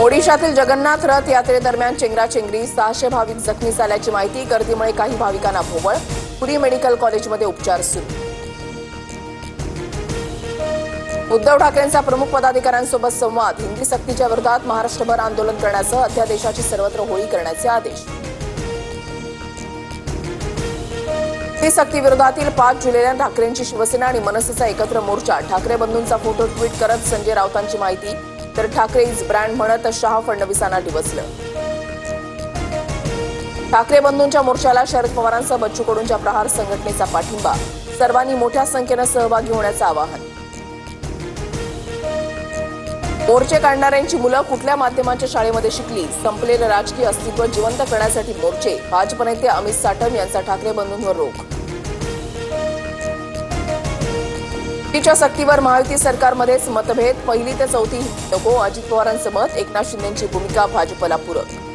ओडिशातील जगन्नाथ रथ यात्रेदरम्यान चेंगराचेंगरी 600 भाविक जखमी झाल्याची माहिती। गर्दीमुळे काही भाविकांना भोवळ। पुरी मेडिकल कॉलेजमध्ये उपचार सुरू। उद्धव ठाकरेंचा प्रमुख पदाधिकाऱ्यांसोबत संवाद। हिंदी सक्तीच्या विरोधात महाराष्ट्रभर आंदोलन करण्यासह अध्यादेशाची सर्वत्र होळी करण्याचे आदेश। हिंदी सक्ती विरोधातील 5 जुलैला ठाकरेंची शिवसेना आणि मनसेचा एकत्र मोर्चा। ठाकरे बंधूंचा फोटो ट्विट करत संजय राऊतांची माहिती। तर ठाकरे इज ब्रँड म्हणत शहा फडणवीसांना डिवचलं। ठाकरे बंधूंच्या मोर्चाला शरद पवारांसह बच्चू कडूंच्या प्रहार संघटनेचा पाठिंबा। सर्वांनी मोठ्या संख्येने सहभागी होण्याचं आवाहन। मोर्चे काढणाऱ्यांची मुलं कुठल्या माध्यमांच्या शाळेमध्ये शिकली? संपलेलं राजकीय अस्तित्व जिवंत करण्यासाठी मोर्चे। भाजप नेते अमित साटम यांचा ठाकरे बंधूंवर रोख। युतीच्या सक्तीवर महायुती सरकारमध्येच मतभेद। पहिली ते चौथी नको अजित पवारांचं मत। एकनाथ शिंदेंची भूमिका भाजपला पूरक।